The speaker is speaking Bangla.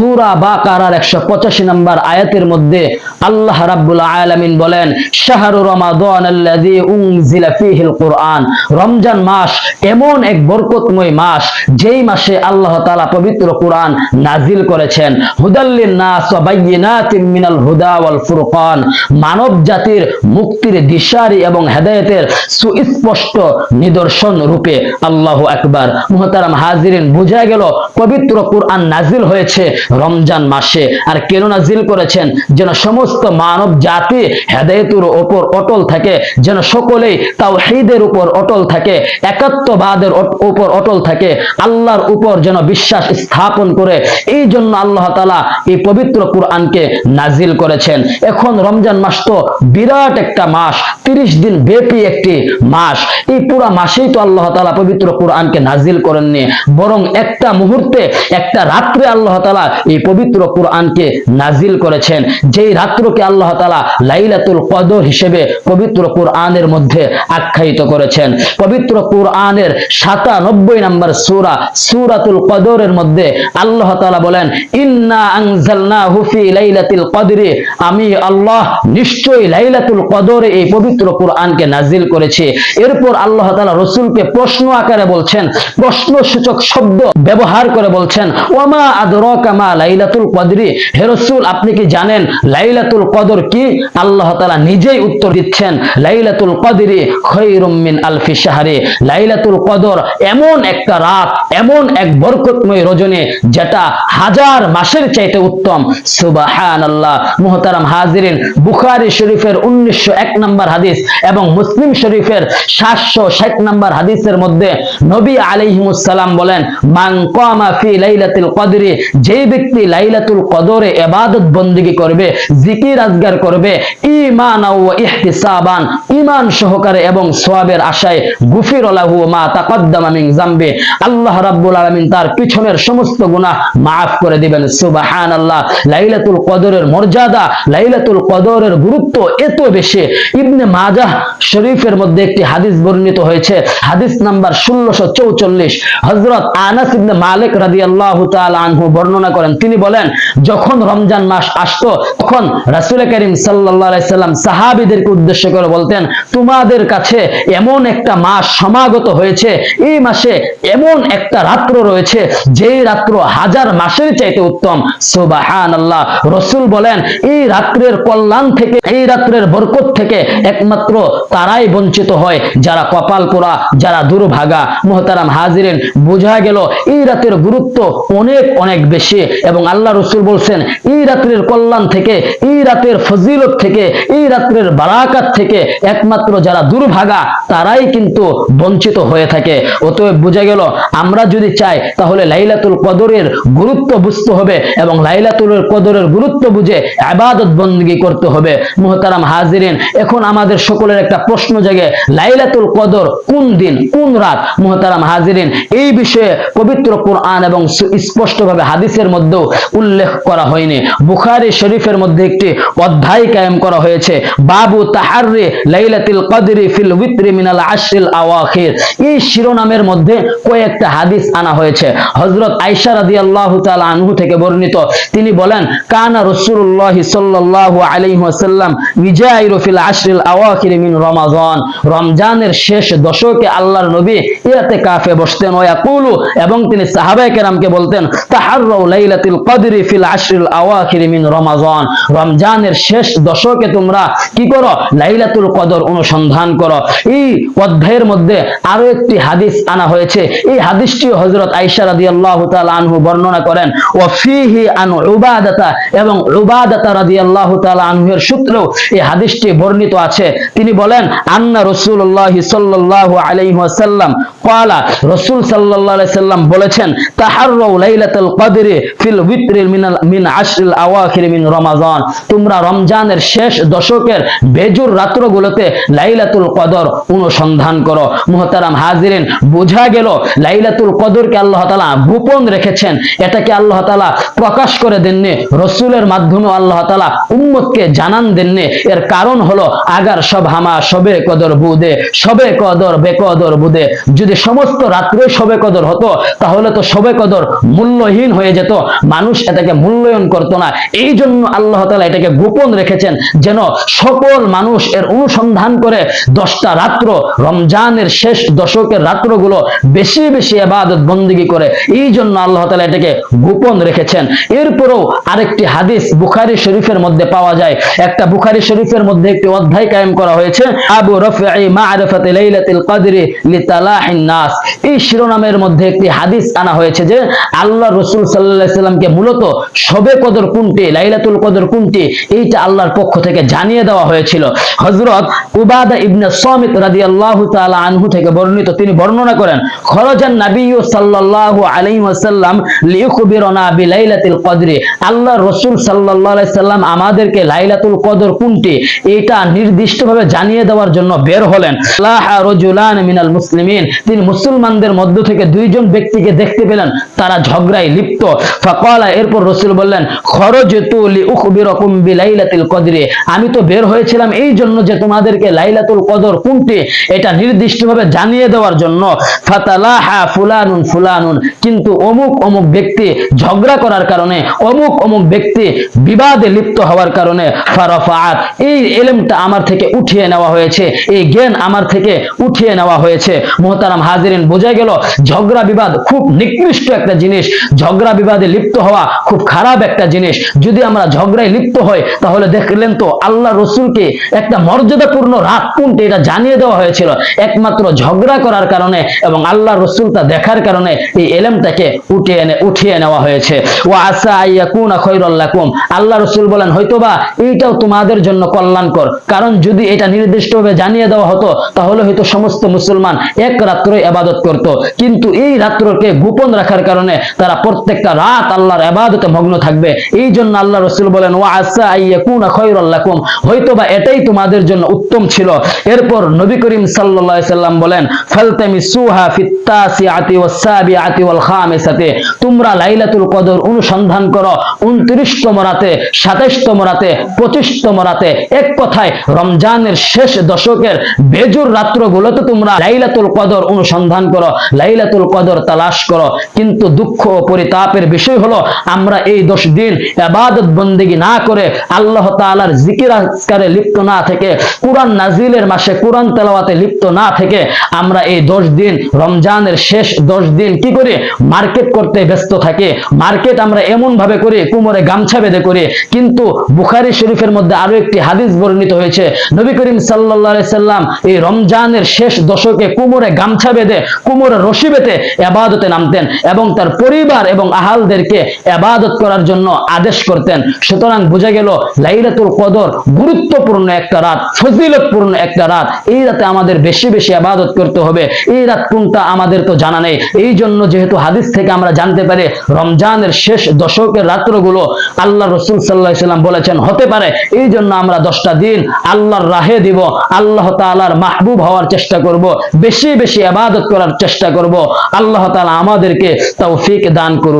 সূরা বাকারার 185 নম্বর আয়াতের মধ্যে আল্লাহ রাব্বুল আলামিন বলেন, শাহরু রমাদানাল্লাযী উনজিলা ফীহিল কুরআন, রমজান মাস এমন এক বরকতময় মাস যেই মাসে আল্লাহ তাআলা পবিত্র কুরআন নাজিল করেছেন। হুদাল্লিন নাস ওয়া বাইয়িনাতিন মিনাল হুদা ওয়াল ফুরকান, মানব জাতির মুক্তির দিশারি এবং হেদায়েতের সুস্পষ্ট নিদর্শন রূপে। আল্লাহু আকবার। মুহতারাম হাজিরিন, বোঝা গেল পবিত্র কুরআন নাজিল হয়েছে রমজান মাসে। আর কেন নাজিল করেছেন? যেন সমস্ত মানব জাতি হেদায়েতের উপর অটল থাকে, যেন সকলেই তাওহীদের উপর অটল থাকে, একাত্মবাদের উপর অটল থাকে, আল্লাহর উপর যেন বিশ্বাস স্থাপন করে। এই জন্য আল্লাহ তাআলা এই পবিত্র কুরআনকে নাজিল করেছেন। এখন রমজান মাস তো বিরাট একটা মাস, 30 দিন ব্যাপী একটি মাস। এই পুরো মাসেই তো আল্লাহ তাআলা পবিত্র কুরআনকে নাজিল করেননি, বরং একটা মুহূর্তে, একটা রাত্রে আল্লাহ তাআলা এই পবিত্র কুরআনকে নাজিল করেছেন, যেই রাত্রকে আল্লাহ তাআলা লাইলাতুল কদর হিসেবে পবিত্র কুরআনের মধ্যে আখ্যায়িত করেছেন। পবিত্র কুরআনের 97 নম্বর সূরা সূরাতুল কদরের মধ্যে আল্লাহ তাআলা বলেন, ইন্না আনজালনাহু ফি লাইলাতিল কদরি, আমি আল্লাহ নিশ্চয়ই লাইলাতুল কদরে এই পবিত্র কুরআনকে নাজিল করেছি। এরপর আল্লাহ তাআলা রাসূলকে প্রশ্ন আকারে বলছেন, প্রশ্নসূচক শব্দ ব্যবহার করে বলছেন, ওয়ামা আদরাকা মা লাইলাতুল কদরি, হে রাসূল আপনি কি জানেন লাইলাতুল কদর কি? আল্লাহ তাআলা নিজেই উত্তর দিচ্ছেন, লাইলাতুল কদরি খায়রুম মিন আলফি শাহরি, লাইলাতুল কদর এমন একটা রাত, এমন এক বরকতময় রজনী যেটা 1000 মাসের চাইতে উত্তম। সুবহানাল্লাহ। মুহতারাম হাজিরিন, বুখারী শরীফের 1901 নম্বর হাদিস এবং মুসলিম শরীফের 760 নম্বর হাদিসের মধ্যে নবী আলাইহিস সালাম বলেন, মান কামা ফি লাইলাতুল কদরি, যেই ব্যক্তি লাইলাতুল কদরে ইবাদত বندگی করবে, জিকির আজগার করবে, ঈমান ওয়া ইহতিসাবান, ঈমান সহকারে এবং সওয়াবের আশায়, গুফির লাহু মা তাকদ্দামা মিন যামবি, আল্লাহ রাব্বুল আলামিন তার পিছনের সমস্ত গুনাহ maaf করে দিবেন। সুবহানাল্লাহ। লাইলাতুল কদরের মর্যাদা, লাইলাতুল কদরের গুরুত্ব এত বেশি। ইবনে মাজাহ শরীফের মধ্যে একটি হাদিস বর্ণিত হয়েছে, হাদিস নাম্বার 1644। হযরত আনাস ইবনে মালিক রাদিয়াল্লাহু তাআলা আনহু বর্ণনা করেন, তিনি বলেন, যখন রমজান মাস আসতো তখন রাসূল করিম সাল্লাল্লাহু আলাইহি সাল্লাম সাহাবীদেরকে উদ্দেশ্য করে বলতেন, তোমাদের কাছে এমন একটা মাস সমাগত হয়েছে, এই মাসে এমন একটা রাত্র রয়েছে যেই রাত্র 1000 মাসের চাইতে উত্তম। সুবহানাল্লাহ। রাসূল বলেন, এই রাত্রের কল্যাণ থেকে, এই রাত্রের বরকত থেকে একমাত্র তারাই বঞ্চিত হয় যারা কপাল পোড়া, যারা দুর্ভাগা। মুহতারাম হাজিরিন, বোঝা গেল এই রাতের গুরুত্ব অনেক অনেক বেশি এবং আল্লাহ রাসূল বলছেন, এই রাত্রের কল্যাণ থেকে, এই রাতের ফজিলত থেকে, এই রাত্রের বারাকাত থেকে একমাত্র যারা দুর্ভাগা তারাই কিন্তু বঞ্চিত হয়ে থাকে। অতএব বোঝা গেল আমরা যদি চাই তাহলে লাইলাতুল কদরের গুরুত্ব বুঝতে হবে এবং লাইলাতুল কদরের গুরুত্ব বুঝে ইবাদত বندگی করতে হবে। মুহতারাম হাজিরিন, এখন আমাদের সকলের একটা প্রশ্ন জাগে, লাইলাতুল কদর কোন দিন, কোন রাত? মুহতারাম হাজিরিন, এই বিষয়ে পবিত্র কুরআন এবং স্পষ্টভাবে হাদিসের মধ্যেও উল্লেখ করা হয়নি। বুখারী শরীফের মধ্যে একটি অধ্যায় কায়েম করা হয়েছে, বাবু তাহাররি লাইলাতুল কদরি ফিল উইত্রি মিনাল আশরিল আওয়াখির। এই শিরোনামের মধ্যে কয়েকটা হাদিস আনা হয়েছে। হযরত আয়েশা রাদিয়াল্লাহু তাআলা আনহু থেকে বর্ণিত, তিনি বলেন, কানা রাসূলুল্লাহ সাল্লাল্লাহু আলাইহি ওয়াসাল্লাম ইজাইরু ফিল আশরিল আওয়াখির মিন রমাদান, রমজানের শেষ দশকে আল্লাহর নবী ইতিকাফে বসতেন। ওয়া ইয়াকুলু, এবং তিনি সাহাবায়ে কেরামকে বলতেন, তাহাররু লাইলাতুল কদরি ফিল আশরিল আওয়াখির মিন রমাদান, রমজানের শেষ দশকে তোমরা কি করো? লাইলাতুল কদর অনুসন্ধান করো। এই অধ্যায়ের মধ্যে আরো একটি হাদিস আনা হয়েছে। এই হাদিসটি হযরত আয়েশা রাদিয়াল্লাহু তাআলা আনহু বর্ণনা করেন, ওয়া ফিহি আন উবাদাতা, এবং উবাদাতা রাদিয়াল্লাহু তাআলা আনহুর সূত্রেও এই হাদিসটি বর্ণিত আছে। তিনি বলেন, আন্না রাসূলুল্লাহ সাল্লাল্লাহু আলাইহি ওয়াসাল্লাম ক্বালা, রাসূল সাল্লাল্লাহু আলাইহি সাল্লাম বলেছেন, তাহাররু লাইলাতুল কদরি ফিল উইত্রি মিন আশরিল আওয়াখির মিন রমাদান, তোমরা রমজানের শেষ দশকের বেজুর রাত্রগুলোতে লাইলাতুল কদর অনুসন্ধান করো। মুহতারাম হাজিরিন, বোঝা গেল লাইলাতুল কদরকে আল্লাহ তাআলা গোপন রেখেছেন, এটাকে আল্লাহ তাআলা প্রকাশ করে দেননি, রাসূলের মাধ্যমে আল্লাহ তাআলা উম্মতকে জানান দেননি। এর কারণ হলো, আগার সব হামা সবে কদর বুদে, সবে কদর বেকদর বুদে, যদি সমস্ত রাত্রে সবে কদর হতো তাহলে তো সবে কদর মূল্যহীন হয়ে যেত, মানুষ এটাকে মূল্যায়ন করতো না। এই জন্য আল্লাহ তাআলা এটাকে গোপন রেখেছেন, যেন সকল মানুষ এর অনুসন্ধান করে 10টা রাত্র, রমজানের শেষ দশকের রাত্রগুলো বেশি বেশি ইবাদত বন্দেগী করে। এই জন্য আল্লাহ তাআলা এটাকে গোপন রেখেছেন। এরপরেও আরেকটি হাদিস বুখারী শরীফের মধ্যে পাওয়া যায়। একটা বুখারী শরীফের মধ্যে একটি অধ্যায় কায়েম করা হয়েছে, আবু রাফি মা'রিফাতি লাইলাতুল কদরি লিতালাহিন নাস। এই শিরোনামের মধ্যে একটি হাদিস আনা হয়েছে যে আল্লাহ রাসূল সাল্লাল্লাহু আলাইহি সাল্লামকে মূলত শবে কদর কোনটি, লাইলাতুল কদর কোনটি, এইটা আল্লাহর পক্ষ থেকে জানিয়ে দেওয়া হয়েছিল। হযরত উবাদা ইবনে সামিত রাদিয়াল্লাহু তাআলা আনহু থেকে বর্ণিত, তিনি বর্ণনা করেন, খরাজান নবিয়্যু সাল্লাল্লাহু আলাইহি ওয়াসাল্লাম লিইখবিরনা বিলাইলাতিল কদরি। আল্লাহ রাসূল সাল্লাল্লাহু আলাইহি সাল্লাম আমাদেরকে লাইলাতুল কদর কোনটি এটা নির্দিষ্টভাবে জানিয়ে দেওয়ার জন্য বের হলেন। লাহা রাজুলান মিনাল মুসলিমিন, তিনি মুসলমানদের মধ্য থেকে দুইজন ব্যক্তিকে দেখতে পেলেন, তারা ঝগড়ায় লিপ্ত। ফাকালা, এরপর রাসূল বললেন, খরাজতু লিউখবিরকুম বিলাইলাতিল কদরি, আমি তো বের হয়েছিলাম এই জন্য যে তোমাদেরকে লাইলাতুল কদর কোনটি এটা নির্দিষ্টভাবে জানিয়ে দেওয়ার জন্য। ফাতালাহা ফুলানুন ফুলানুন, কিন্তু অমুক অমুক ব্যক্তি ঝগড়া করার কারণে, অমুক অমুক ব্যক্তি বিবাদে লিপ্ত হওয়ার কারণে ফারাফাআত, এই ইলমটা আমার থেকে উঠিয়ে নেওয়া হয়েছে, এই জ্ঞান আমার থেকে উঠিয়ে নেওয়া হয়েছে। মুহতারাম হাজিরিন, বোঝা গেল ঝগড়া বিবাদ খুব নিকৃষ্ট একটা জিনিস, ঝগড়া বিবাদে লিপ্ত হওয়া খুব খারাপ একটা জিনিস। যদি আমরা ঝগড়ায় লিপ্ত হই তাহলে দেখলেন তো আল্লাহ রাসূলকে একটা মর্যাদাপূর্ণ রাত কোনটি এটা জানিয়ে দেওয়া হয়েছিল একমাত্র ঝগড়া করার কারণে, এবং আল্লাহ রাসূল তা দেখার কারণে এই ইলমটাকে উঠিয়ে নেওয়া হয়েছে। ওয়া আসা আইয়াকুনা খায়রাল লাকুম, আল্লাহ রাসূল বলেন হয়তোবা এইটাও তোমাদের জন্য কল্যাণকর, কারণ যদি এটা নির্দিষ্টভাবে জানিয়ে দেওয়া হতো তাহলে হয়তো সমস্ত মুসলমান এক রাত্রে ইবাদত করত, কিন্তু এই রাত্রকে গোপন রাখার কারণে তারা প্রত্যেকটা রাত আল্লাহর ইবাদতে মগ্ন থাকবে। এই জন্য আল্লাহ রাসূল বলেন ওয়া আসা আইয়াকুনা খায়রাল লাকুম, হয়তোবা এটাই তোমাদের জন্য উত্তম ছিল। এরপর নবী করিম সাল্লাল্লাহু আলাইহি সাল্লাম বলেন, ফালতামিসুহা ফিত্তাসিআতি ওয়াস-সাবিআতি ওয়াল খামিসাতি, তোমরা লাইলাতুল কদর অনুসন্ধান করো 29তম রাতে, 27তম রাতে, 25তম রাতে, এক কথায় রমজানের শেষ দশকের বেজুর রাত্রগুলোতে তোমরা লাইলাতুল কদর অনুসন্ধান করো, লাইলাতুল কদর তালাশ করো। কিন্তু দুঃখ ও পরিতাপের বিষয় হলো আমরা এই 10 দিন ইবাদত বন্দেগী না করে, আল্লাহ তাআলার জিকির আজকারে লিপ্ত না থেকে, কুরআন নাজিলের মাসে কুরআন তেলাওয়াতে লিপ্ত না থেকে আমরা এই 10 দিন, রমজানের শেষ 10 দিন কি করি, মার্কেট করতে ব্যস্ত থাকি। মার্কেট আমরা এমন ভাবে করি কোমরে গামছা বেঁধে করি, কিন্তু বুখারী শরীফের মধ্যে আরো একটি হাদিস বর্ণিত হয়েছে, নবী করিম সাল্লাল্লাহু আলাইহি সাল্লাম এই রমজানের শেষ দশকে কোমরে গামছা বেঁধে, কোমরে রশি বেঁধে ইবাদতে নামতেন এবং তার পরিবার এবং আহালদেরকে ইবাদত করার জন্য আদেশ করতেন। সুতরাং বোঝা গেল লাইলাতুল কদর গুরুত্বপূর্ণ একটা রাত, ফজিলতপূর্ণ একটা রাত। এই রাতে আমাদের বেশি বেশি ইবাদত করতে হবে। এই রাত কোনটা আমাদের তো জানা নেই, এই জন্য যেহেতু হাদিস থেকে আমরা জানতে পারি রমজানের শেষ দশকের রাত্রগুলো আল্লাহ রাসূল সাল্লাল্লাহু আলাইহি সাল্লাম বলেছেন হতে পারে, এই জন্য আমরা 10টা দিন আল্লাহর রাহে দিব, আল্লাহ তাআলার মাহবুব হওয়ার চেষ্টা করব, বেশি বেশি ইবাদত করার চেষ্টা করব। আল্লাহ তাআলা আমাদেরকে তৌফিক দান করুন।